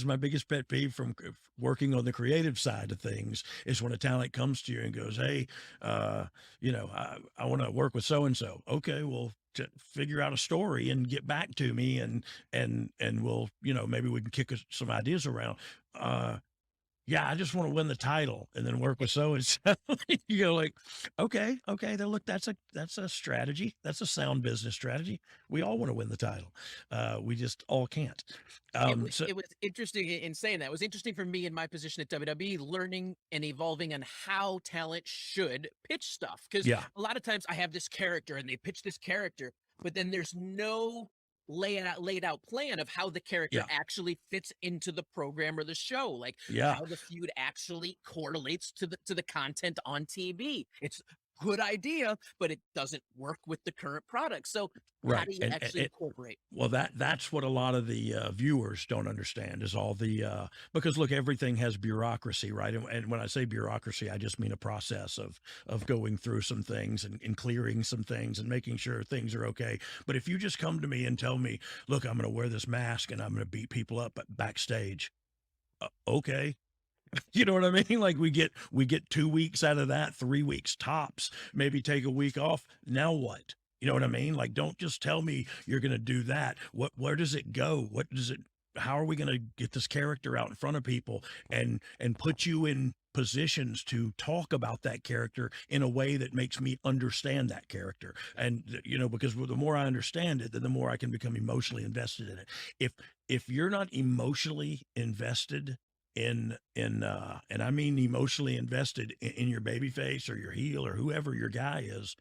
my biggest pet peeve from working on the creative side of things is when a talent comes to you and goes, "Hey, uh, I want to work with so and so." Okay, well, figure out a story and get back to me, and we'll, maybe we can kick some ideas around. Uh, yeah, I just want to win the title and then work with so and so. You go like, okay, then look, that's a strategy. That's a sound business strategy. We all want to win the title. We just all can't. So It was interesting in saying that. It was interesting for me in my position at WWE, learning and evolving on how talent should pitch stuff. Because yeah, a lot of times I have this character and they pitch this character, but then there's no laid out plan of how the character yeah, actually fits into the program or the show, like yeah. how the feud actually correlates to the content on TV. It's good idea, but it doesn't work with the current product. So how Right. do you actually incorporate? Well, that's what a lot of the viewers don't understand is all the because look, everything has bureaucracy, right? And when I say bureaucracy, I just mean a process of going through some things and clearing some things and making sure things are okay. But if you just come to me and tell me, look, I'm going to wear this mask and I'm going to beat people up backstage, okay. You know what I mean? Like we get 2 weeks out of that, 3 weeks tops. Maybe take a week off. Now what? You know what I mean? Like, don't just tell me you're going to do that. Where does it go? What does it? How are we going to get this character out in front of people and put you in positions to talk about that character in a way that makes me understand that character? And because the more I understand it, then the more I can become emotionally invested in it. If you're not emotionally invested and I mean emotionally invested in your baby face or your heel or whoever your guy is,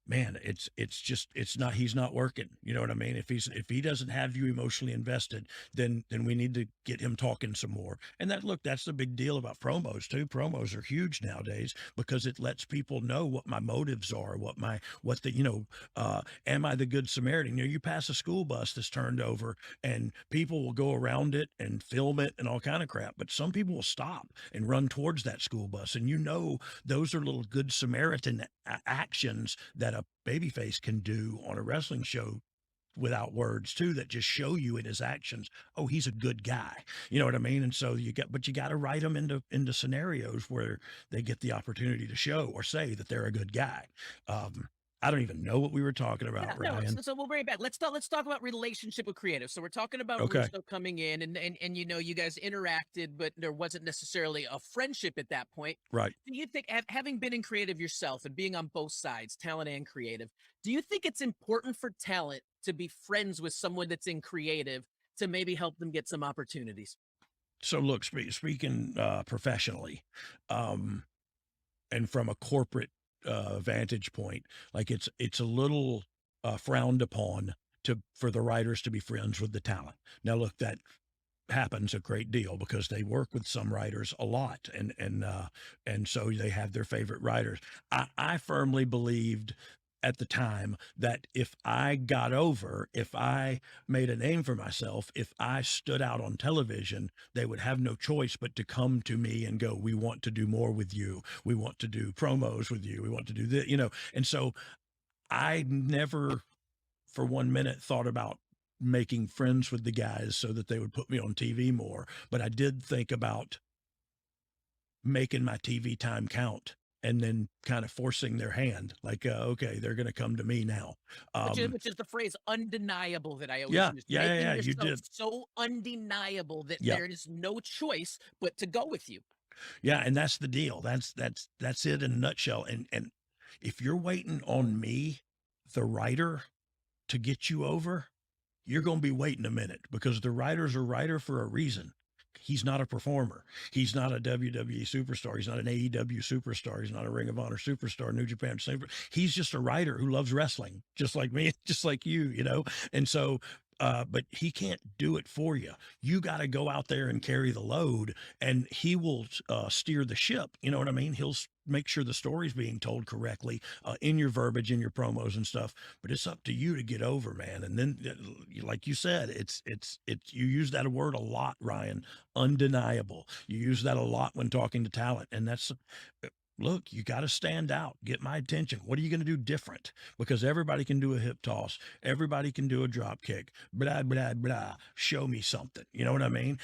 man, it's just it's not he's not working. You know what I mean? If he doesn't have you emotionally invested, then we need to get him talking some more. And that's the big deal about promos too. Promos are huge nowadays because it lets people know what my motives are, what the am I the good Samaritan? You pass a school bus that's turned over and people will go around it and film it and all kind of crap, but some people will stop and run towards that school bus, and those are little good Samaritan actions that a babyface can do on a wrestling show without words too, that just show you in his actions, oh, he's a good guy. You know what I mean? And so you got to write them into scenarios where they get the opportunity to show or say that they're a good guy. um I don't even know what we were talking Yeah, about, no. Ryan. So we'll bring it back. Let's talk about relationship with creative. So we're talking about Okay. Russo coming in, and you guys interacted, but there wasn't necessarily a friendship at that point. Right. Do you think, having been in creative yourself and being on both sides, talent and creative, do you think it's important for talent to be friends with someone that's in creative to maybe help them get some opportunities? So look, speaking professionally, um and from a corporate vantage point, like it's a little frowned upon for the writers to be friends with the talent. Now, look, that happens a great deal because they work with some writers a lot, and so they have their favorite writers. I firmly believed at the time that if I made a name for myself, if I stood out on television, they would have no choice but to come to me and go, "We want to do more with you. We want to do promos with you. We want to do this," And so I never for 1 minute thought about making friends with the guys so that they would put me on TV more. But I did think about making my TV time count and then kind of forcing their hand, like, okay, they're going to come to me now. Um, Which is the phrase undeniable that I always yeah, use, yeah, yeah, making yeah, you yourself did. so undeniable that Yeah, there is no choice but to go with you. yeah, and that's the deal. That's it in a nutshell. And if you're waiting on me, the writer, to get you over, you're going to be waiting a minute because the writer's a writer for a reason. He's not a performer. He's not a WWE superstar. He's not an AEW superstar. He's not a Ring of Honor superstar, New Japan super. He's just a writer who loves wrestling, just like me, just like you. And so, but he can't do it for you. You got to go out there and carry the load, and he will steer the ship. You know what I mean? He'll make sure the story's being told correctly in your verbiage, in your promos and stuff. But it's up to you to get over, man. And then, like you said, it's you use that word a lot, Ryan. Undeniable. You use that a lot when talking to talent, and that's look, you got to stand out, get my attention. What are you going to do different? Because everybody can do a hip toss, everybody can do a drop kick, blah, blah, blah. Show me something. You know what I mean?